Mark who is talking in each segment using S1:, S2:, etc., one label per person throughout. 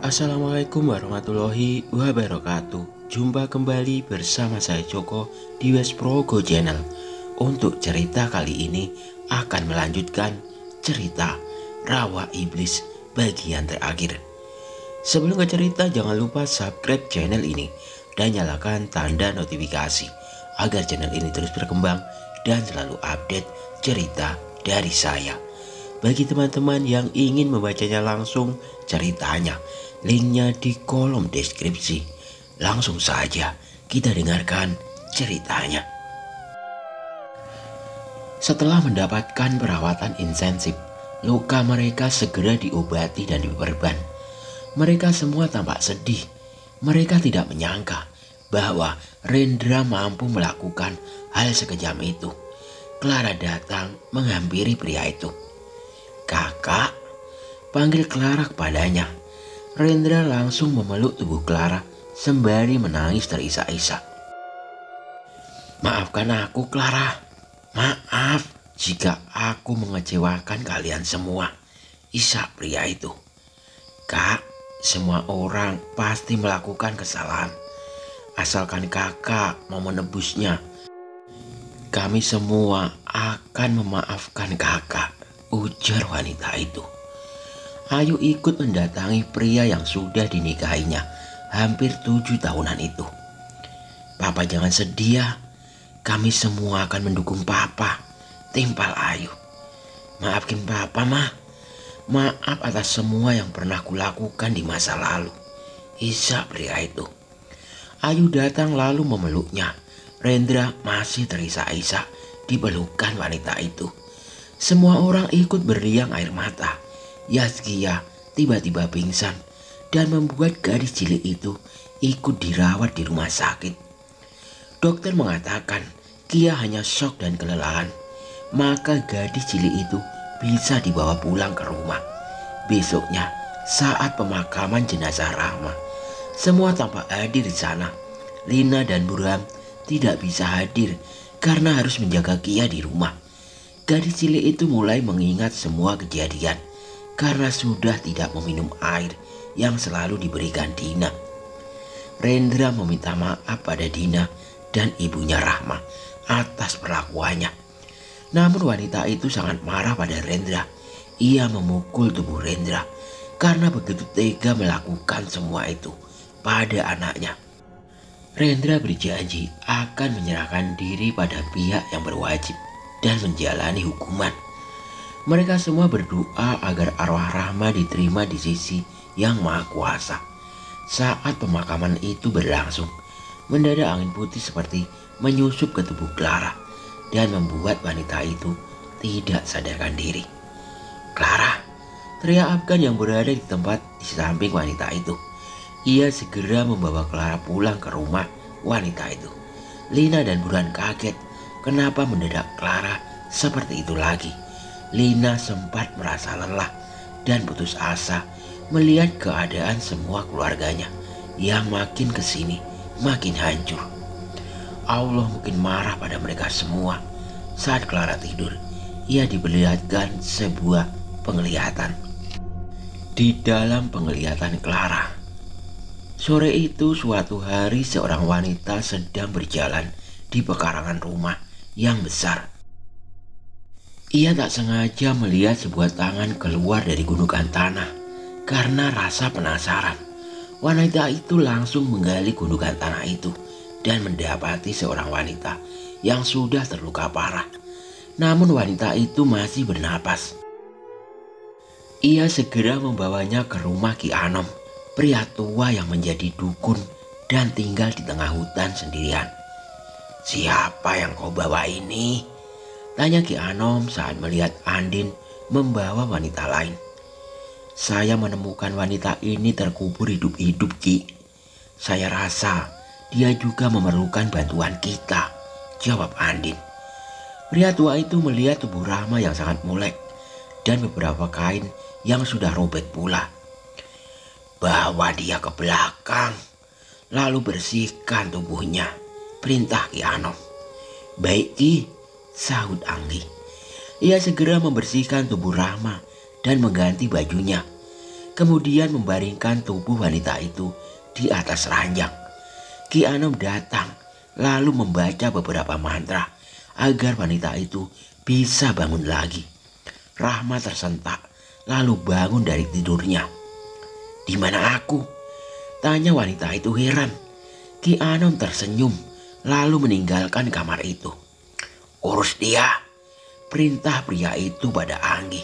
S1: Assalamualaikum warahmatullahi wabarakatuh. Jumpa kembali bersama saya Joko di West Progo Channel. Untuk cerita kali ini akan melanjutkan cerita Rawa Iblis bagian terakhir. Sebelum ke cerita, jangan lupa subscribe channel ini dan nyalakan tanda notifikasi agar channel ini terus berkembang dan selalu update cerita dari saya. Bagi teman-teman yang ingin membacanya langsung ceritanya, linknya di kolom deskripsi. Langsung saja kita dengarkan ceritanya. Setelah mendapatkan perawatan intensif, luka mereka segera diobati dan diperban. Mereka semua tampak sedih. Mereka tidak menyangka bahwa Rendra mampu melakukan hal sekejam itu. Clara datang menghampiri pria itu. "Kakak," panggil Clara kepadanya. Rendra langsung memeluk tubuh Clara sembari menangis terisak-isak. "Maafkan aku, Clara. Maaf jika aku mengecewakan kalian semua," isak pria itu. "Kak, semua orang pasti melakukan kesalahan. Asalkan kakak mau menebusnya, kami semua akan memaafkan kakak," ujar wanita itu. Ayu ikut mendatangi pria yang sudah dinikahinya hampir 7 tahunan itu. "Papa jangan sedih ya, kami semua akan mendukung Papa," timpal Ayu. "Maafin Papa, Mah. Maaf atas semua yang pernah kulakukan di masa lalu," isak pria itu. Ayu datang lalu memeluknya. Rendra masih terisak-isak di pelukan wanita itu. Semua orang ikut berliang air mata. Yazkia tiba-tiba pingsan dan membuat gadis cilik itu ikut dirawat di rumah sakit. Dokter mengatakan Kia hanya shock dan kelelahan, maka gadis cilik itu bisa dibawa pulang ke rumah. Besoknya saat pemakaman jenazah Rahma, semua tampak hadir di sana. Lina dan Burham tidak bisa hadir karena harus menjaga Kia di rumah. Gadis cilik itu mulai mengingat semua kejadian karena sudah tidak meminum air yang selalu diberikan Dina. Rendra meminta maaf pada Dina dan ibunya Rahma atas perlakuannya. Namun wanita itu sangat marah pada Rendra. Ia memukul tubuh Rendra karena begitu tega melakukan semua itu pada anaknya. Rendra berjanji akan menyerahkan diri pada pihak yang berwajib dan menjalani hukuman. Mereka semua berdoa agar arwah Rahma diterima di sisi Yang Maha Kuasa. Saat pemakaman itu berlangsung, mendadak angin putih seperti menyusup ke tubuh Clara dan membuat wanita itu tidak sadarkan diri. "Clara!" teriak Afgan yang berada di tempat di samping wanita itu. Ia segera membawa Clara pulang ke rumah wanita itu. Lina dan Burhan kaget kenapa mendadak Clara seperti itu lagi. Lina sempat merasa lelah dan putus asa melihat keadaan semua keluarganya yang makin kesini makin hancur. Allah mungkin marah pada mereka semua. Saat Clara tidur, ia diperlihatkan sebuah penglihatan. Di dalam penglihatan Clara, sore itu suatu hari seorang wanita sedang berjalan di pekarangan rumah yang besar. Ia tak sengaja melihat sebuah tangan keluar dari gundukan tanah. Karena rasa penasaran, wanita itu langsung menggali gundukan tanah itu dan mendapati seorang wanita yang sudah terluka parah. Namun wanita itu masih bernapas. Ia segera membawanya ke rumah Ki Anom, pria tua yang menjadi dukun dan tinggal di tengah hutan sendirian. "Siapa yang kau bawa ini?" tanya Ki Anom saat melihat Andin membawa wanita lain. "Saya menemukan wanita ini terkubur hidup-hidup, Ki. Saya rasa dia juga memerlukan bantuan kita," jawab Andin. Pria tua itu melihat tubuh Rahma yang sangat molek dan beberapa kain yang sudah robek pula. "Bawa dia ke belakang, lalu bersihkan tubuhnya," perintah Ki Anom. "Baik, Ki," sahut Anggi. Ia segera membersihkan tubuh Rahma dan mengganti bajunya. kemudian membaringkan tubuh wanita itu di atas ranjang. Ki Anom datang lalu membaca beberapa mantra agar wanita itu bisa bangun lagi. Rahma tersentak lalu bangun dari tidurnya. "Di mana aku?" tanya wanita itu heran. Ki Anom tersenyum lalu meninggalkan kamar itu. "Urus dia," perintah pria itu pada Anggi.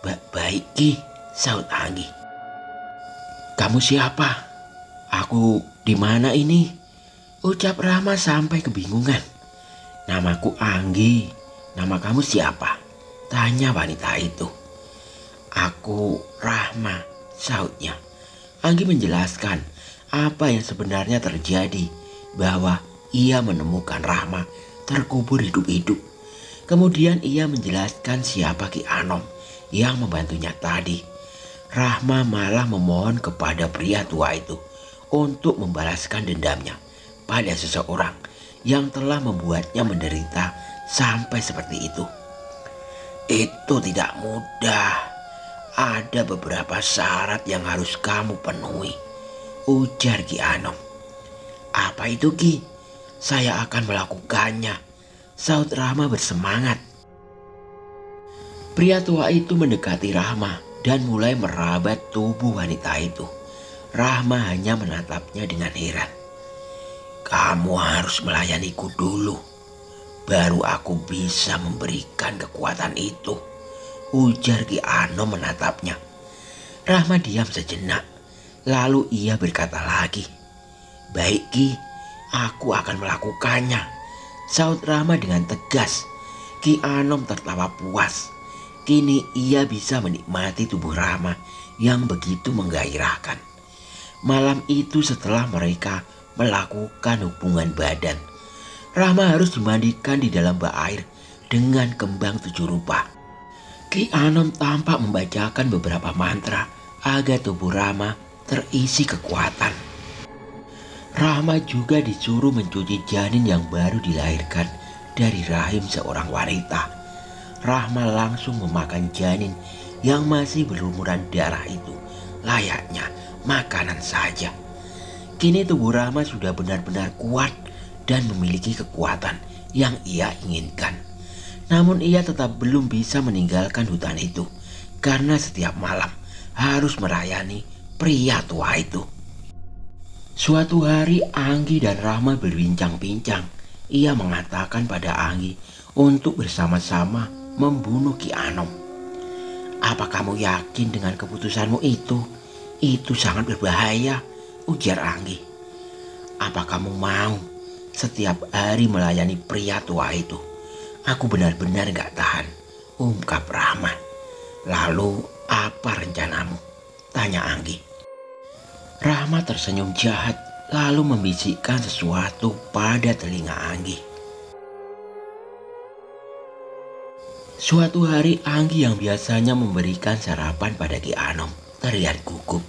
S1: Baik Ki," sahut Anggi. "Kamu siapa? Aku di mana ini?" ucap Rahma sampai kebingungan. "Namaku Anggi. Nama kamu siapa?" tanya wanita itu. "Aku Rahma," sahutnya. Anggi menjelaskan apa yang sebenarnya terjadi, bahwa ia menemukan Rahma terkubur hidup-hidup. Kemudian ia menjelaskan siapa Ki Anom yang membantunya tadi. Rahma malah memohon kepada pria tua itu untuk membalaskan dendamnya pada seseorang yang telah membuatnya menderita sampai seperti itu. "Itu tidak mudah. Ada beberapa syarat yang harus kamu penuhi," ujar Ki Anom. "Apa itu Ki? Saya akan melakukannya," sahut Rahma bersemangat. Pria tua itu mendekati Rahma dan mulai merabat tubuh wanita itu. Rahma hanya menatapnya dengan heran. "Kamu harus melayaniku dulu, baru aku bisa memberikan kekuatan itu," ujar Ki Anom menatapnya. Rahma diam sejenak, lalu ia berkata lagi. "Baik Ki, aku akan melakukannya," sahut Rahma dengan tegas. Ki Anom tertawa puas. Kini ia bisa menikmati tubuh Rahma yang begitu menggairahkan. Malam itu setelah mereka melakukan hubungan badan, Rahma harus dimandikan di dalam bak air dengan kembang 7 rupa. Ki Anom tampak membacakan beberapa mantra agar tubuh Rahma terisi kekuatan. Rahma juga disuruh mencuci janin yang baru dilahirkan dari rahim seorang wanita. Rahma langsung memakan janin yang masih berlumuran darah itu layaknya makanan saja. Kini tubuh Rahma sudah benar-benar kuat dan memiliki kekuatan yang ia inginkan. Namun ia tetap belum bisa meninggalkan hutan itu karena setiap malam harus merayani pria tua itu. Suatu hari Anggi dan Rahma berbincang-bincang. Ia mengatakan pada Anggi untuk bersama-sama membunuh Ki Anom. "Apa kamu yakin dengan keputusanmu itu? Itu sangat berbahaya," ujar Anggi. "Apa kamu mau setiap hari melayani pria tua itu?" "Aku benar-benar gak tahan," ungkap Rahma. "Lalu apa rencanamu?" tanya Anggi. Rahma tersenyum jahat lalu membisikkan sesuatu pada telinga Anggi. Suatu hari Anggi yang biasanya memberikan sarapan pada Ki Anom terlihat gugup.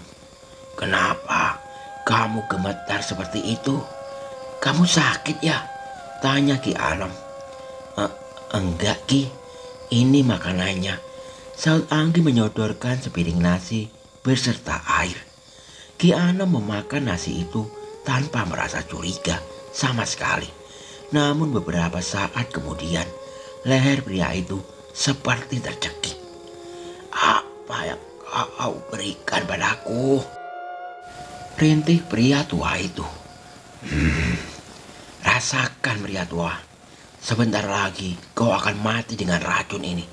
S1: "Kenapa kamu gemetar seperti itu? Kamu sakit ya?" tanya Ki Anom. Enggak Ki, ini makanannya," sahut Anggi menyodorkan sepiring nasi beserta air. Ki Anom memakan nasi itu tanpa merasa curiga sama sekali. Namun beberapa saat kemudian leher pria itu seperti tercekik. "Apa yang kau berikan padaku?" rintih pria tua itu. Rasakan pria tua. Sebentar lagi kau akan mati dengan racun ini,"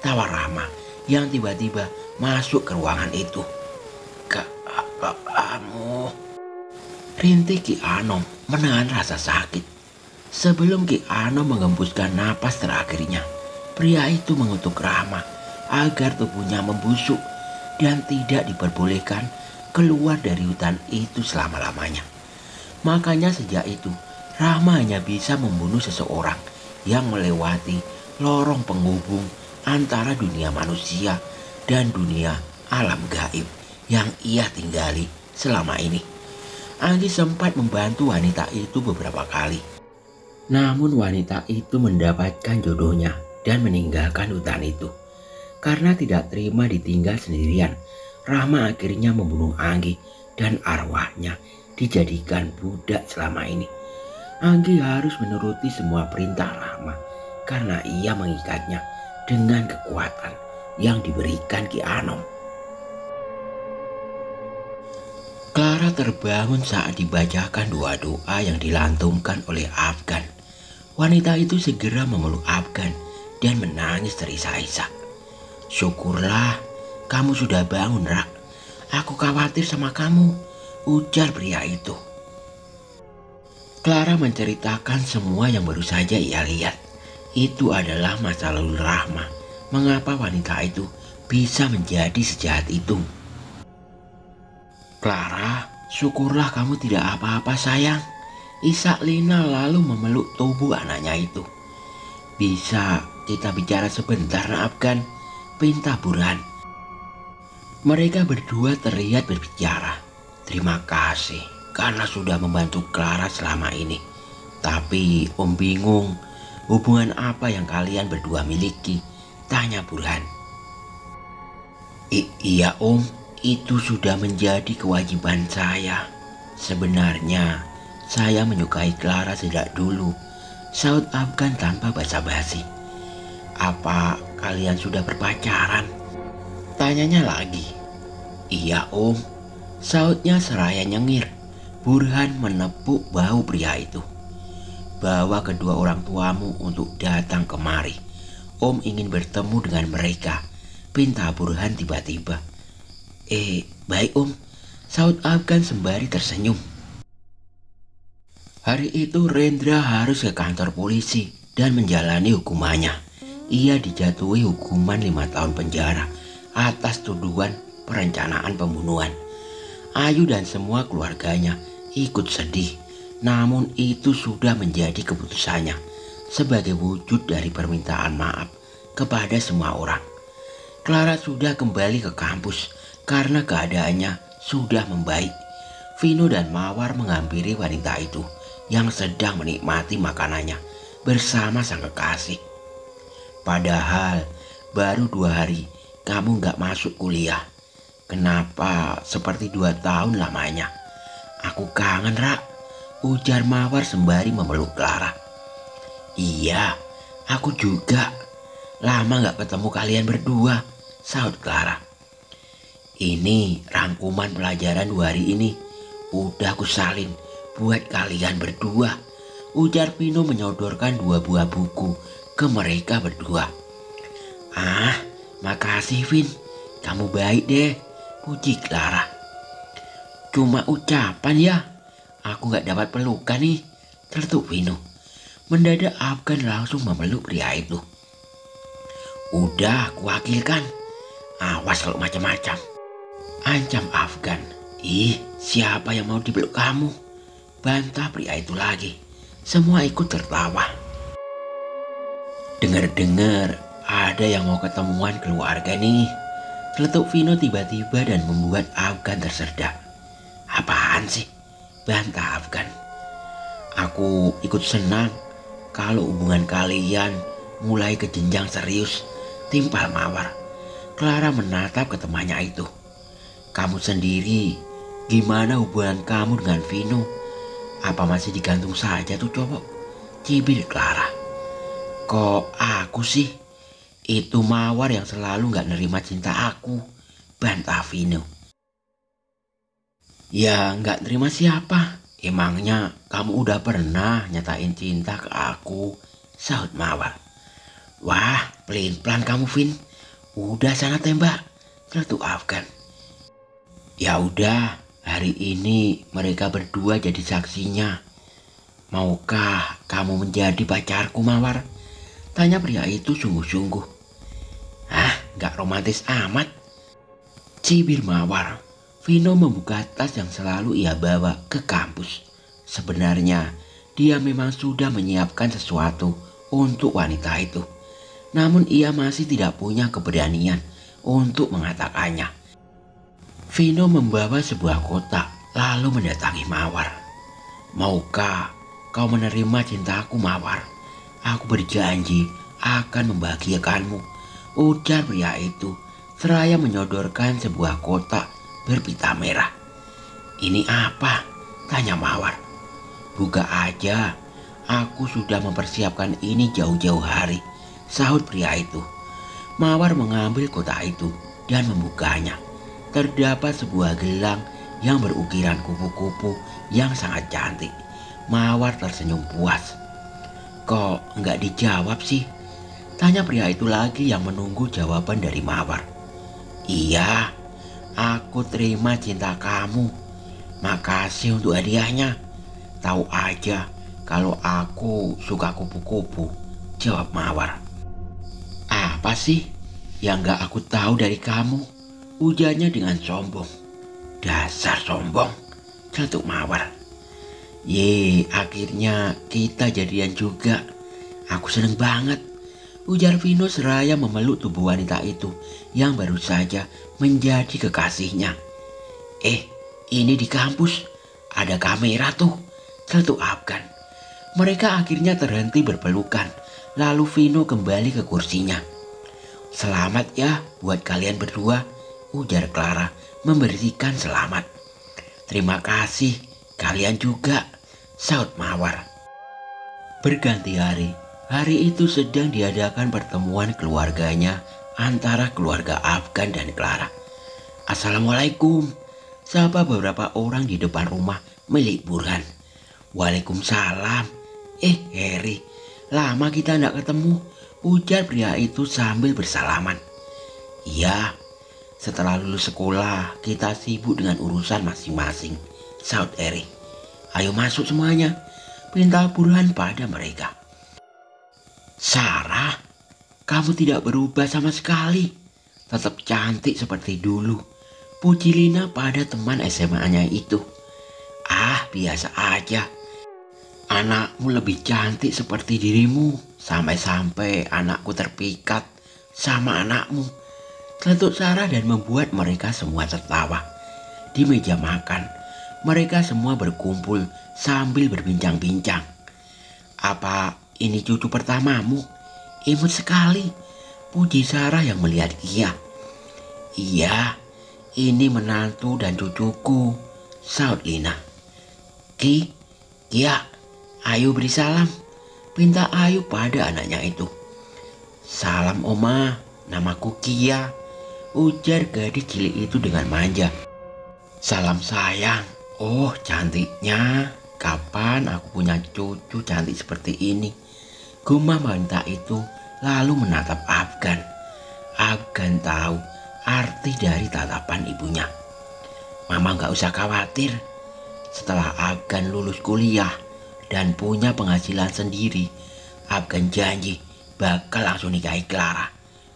S1: tawa Rahma yang tiba-tiba masuk ke ruangan itu. Kamu?" rintih Ki Anom menahan rasa sakit. Sebelum Ki Anom mengembuskan napas terakhirnya, pria itu mengutuk Rahma agar tubuhnya membusuk dan tidak diperbolehkan keluar dari hutan itu selama-lamanya. Makanya sejak itu Rahma hanya bisa membunuh seseorang yang melewati lorong penghubung antara dunia manusia dan dunia alam gaib yang ia tinggali selama ini. Anggi sempat membantu wanita itu beberapa kali. Namun wanita itu mendapatkan jodohnya dan meninggalkan hutan itu. Karena tidak terima ditinggal sendirian, Rahma akhirnya membunuh Anggi dan arwahnya dijadikan budak selama ini. Anggi harus menuruti semua perintah Rahma karena ia mengikatnya dengan kekuatan yang diberikan Ki Anom. Clara terbangun saat dibacakan doa-doa yang dilantunkan oleh Afgan. Wanita itu segera memeluk Afgan dan menangis terisak-isak. "Syukurlah kamu sudah bangun, Rak. Aku khawatir sama kamu," ujar pria itu. Clara menceritakan semua yang baru saja ia lihat. Itu adalah masa lalu Rahma. Mengapa wanita itu bisa menjadi sejahat itu? "Clara, syukurlah kamu tidak apa-apa sayang." Isak Lina lalu memeluk tubuh anaknya itu. "Bisa kita bicara sebentar, Afgan?" pinta Burhan. Mereka berdua terlihat berbicara. "Terima kasih karena sudah membantu Clara selama ini. Tapi Om bingung, hubungan apa yang kalian berdua miliki?" tanya Burhan. Iya Om, itu sudah menjadi kewajiban saya. Sebenarnya saya menyukai Clara sejak dulu, saut Afgan tanpa basa-basi. "Apa kalian sudah berpacaran?" tanyanya lagi. "Iya Om," sautnya seraya nyengir. Burhan menepuk bahu pria itu. "Bawa kedua orang tuamu untuk datang kemari. Om ingin bertemu dengan mereka," pinta Burhan tiba-tiba. Baik Om," saut Afgan sembari tersenyum. Hari itu Rendra harus ke kantor polisi dan menjalani hukumannya. Ia dijatuhi hukuman 5 tahun penjara atas tuduhan perencanaan pembunuhan. Ayu dan semua keluarganya ikut sedih, namun itu sudah menjadi keputusannya sebagai wujud dari permintaan maaf kepada semua orang. Clara sudah kembali ke kampus karena keadaannya sudah membaik. Vino dan Mawar menghampiri wanita itu yang sedang menikmati makanannya bersama sang kekasih. "Padahal baru 2 hari kamu gak masuk kuliah. Kenapa seperti 2 tahun lamanya?" "Aku kangen, Rak," ujar Mawar sembari memeluk Clara. "Iya, aku juga. Lama gak ketemu kalian berdua," saut Clara. "Ini rangkuman pelajaran 2 hari ini. Udah aku salin buat kalian berdua," ujar Vino menyodorkan 2 buah buku ke mereka berdua. Makasih Vin, kamu baik deh," puji Clara. "Cuma ucapan ya, aku gak dapat pelukan nih," celetuk Vino. Mendadak Afgan langsung memeluk pria itu. "Udah kuwakilkan, awas kalau macam-macam," ancam Afgan. Siapa yang mau dipeluk kamu?" bantah pria itu lagi. Semua ikut tertawa. "Dengar-dengar ada yang mau ketemuan keluarga nih," celetuk Vino tiba-tiba dan membuat Afgan tersedak. "Apaan sih?" bantah Afgan. "Aku ikut senang kalau hubungan kalian mulai ke jenjang serius," timpal Mawar. Clara menatap ke temannya itu. "Kamu sendiri, gimana hubungan kamu dengan Vino? Apa masih digantung saja tuh cowok?" cibir Clara. "Kok aku sih? Itu Mawar yang selalu gak nerima cinta aku," bantah Vino. "Ya gak nerima siapa? Emangnya kamu udah pernah nyatain cinta ke aku?" saut Mawar. "Wah, pelin-pelan kamu Vin. Udah sana tembak," celetuk Afgan. "Ya udah, hari ini mereka berdua jadi saksinya. Maukah kamu menjadi pacarku Mawar?" tanya pria itu sungguh-sungguh. Gak romantis amat," cibir Mawar. Vino membuka tas yang selalu ia bawa ke kampus. Sebenarnya dia memang sudah menyiapkan sesuatu untuk wanita itu. Namun ia masih tidak punya keberanian untuk mengatakannya. Vino membawa sebuah kotak lalu mendatangi Mawar. "Maukah kau menerima cintaku Mawar? Aku berjanji akan membahagiakanmu," ujar pria itu seraya menyodorkan sebuah kotak berpita merah. "Ini apa?" tanya Mawar. "Buka aja, aku sudah mempersiapkan ini jauh-jauh hari," sahut pria itu. Mawar mengambil kotak itu dan membukanya. Terdapat sebuah gelang yang berukiran kupu-kupu yang sangat cantik. Mawar tersenyum puas. "Kok nggak dijawab sih?" tanya pria itu lagi yang menunggu jawaban dari Mawar. "Iya, aku terima cinta kamu. Makasih untuk hadiahnya. Tahu aja kalau aku suka kupu-kupu," jawab Mawar. "Apa sih yang gak aku tahu dari kamu?" ujarnya dengan sombong. "Dasar sombong," celetuk Mawar. "Ye, akhirnya kita jadian juga. Aku seneng banget," ujar Vino seraya memeluk tubuh wanita itu yang baru saja menjadi kekasihnya. Ini di kampus ada kamera tuh," celetuk Afgan. Mereka akhirnya terhenti berpelukan. Lalu Vino kembali ke kursinya. "Selamat ya buat kalian berdua," ujar Clara memberikan selamat. "Terima kasih, kalian juga," sahut Mawar. Berganti hari. Hari itu sedang diadakan pertemuan keluarganya antara keluarga Afgan dan Clara. "Assalamualaikum," sapa beberapa orang di depan rumah milik Burhan. "Waalaikumsalam. Harry, lama kita tidak ketemu," ujar pria itu sambil bersalaman. "Iya, setelah lulus sekolah kita sibuk dengan urusan masing-masing," sahut Harry. "Ayo masuk semuanya," perintah Burhan pada mereka. "Sarah, kamu tidak berubah sama sekali. Tetap cantik seperti dulu," puji Lina pada teman SMA-nya itu. "Ah, biasa aja. Anakmu lebih cantik seperti dirimu. Sampai-sampai anakku terpikat sama anakmu," celetuk Sarah dan membuat mereka semua tertawa. Di meja makan, mereka semua berkumpul sambil berbincang-bincang. "Apa ini cucu pertamamu? Imut sekali," puji Sarah yang melihat Kia. "Iya, ini menantu dan cucuku," sahut Lina. Kia, ayo beri salam," pinta Ayu pada anaknya itu. "Salam Oma, namaku Kia," ujar gadis cilik itu dengan manja. "Salam sayang. Oh cantiknya, kapan aku punya cucu cantik seperti ini?" gumam wanita itu lalu menatap Afgan. Afgan tahu arti dari tatapan ibunya. "Mama gak usah khawatir. Setelah Afgan lulus kuliah dan punya penghasilan sendiri, Afgan janji bakal langsung nikahi Clara,"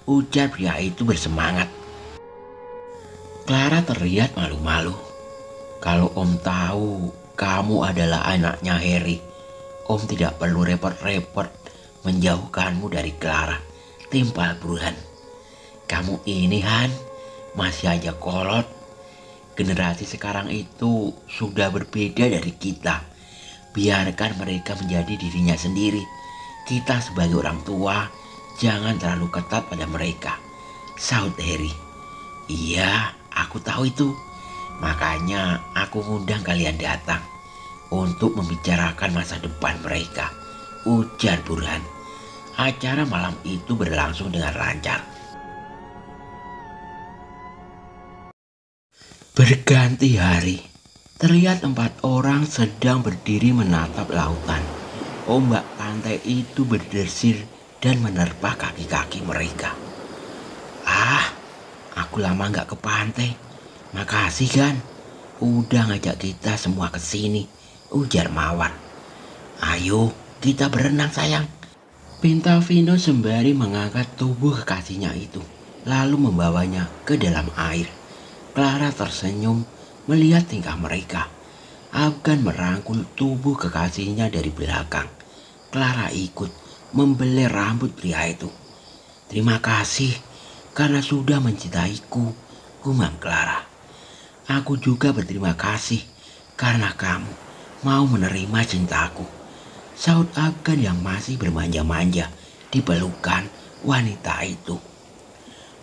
S1: ujar pria itu bersemangat. Clara terlihat malu-malu. "Kalau Om tahu kamu adalah anaknya Harry, Om tidak perlu repot-repot menjauhkanmu dari Clara," timpal Burhan. "Kamu ini Han, masih aja kolot. Generasi sekarang itu sudah berbeda dari kita. Biarkan mereka menjadi dirinya sendiri. Kita sebagai orang tua jangan terlalu ketat pada mereka," sahut Harry. "Iya, aku tahu itu. Makanya aku ngundang kalian datang untuk membicarakan masa depan mereka," ujar Burhan. Acara malam itu berlangsung dengan lancar. Berganti hari, terlihat 4 orang sedang berdiri menatap lautan. Ombak pantai itu berdesir dan menerpa kaki-kaki mereka. "Ah, aku lama gak ke pantai. Makasih kan, udah ngajak kita semua ke sini," ujar Mawar. "Ayo kita berenang sayang," pinta Vino sembari mengangkat tubuh kekasihnya itu, lalu membawanya ke dalam air. Clara tersenyum melihat tingkah mereka. Afgan merangkul tubuh kekasihnya dari belakang. Clara ikut membelai rambut pria itu. "Terima kasih karena sudah mencintaiku," gumam Clara. "Aku juga berterima kasih karena kamu mau menerima cintaku," sahut Afgan yang masih bermanja-manja di pelukan wanita itu.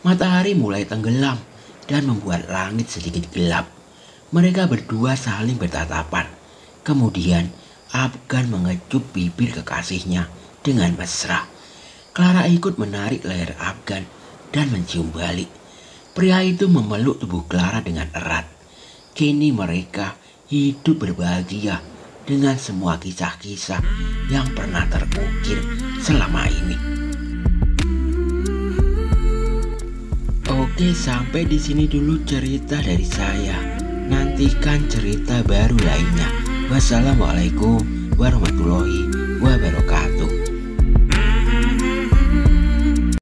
S1: Matahari mulai tenggelam dan membuat langit sedikit gelap. Mereka berdua saling bertatapan. Kemudian Afgan mengecup bibir kekasihnya dengan mesra. Clara ikut menarik leher Afgan dan mencium balik. Pria itu memeluk tubuh Clara dengan erat. Kini mereka hidup berbahagia dengan semua kisah-kisah yang pernah terukir selama ini. Oke, sampai di sini dulu cerita dari saya. Nantikan cerita baru lainnya. Wassalamualaikum warahmatullahi wabarakatuh.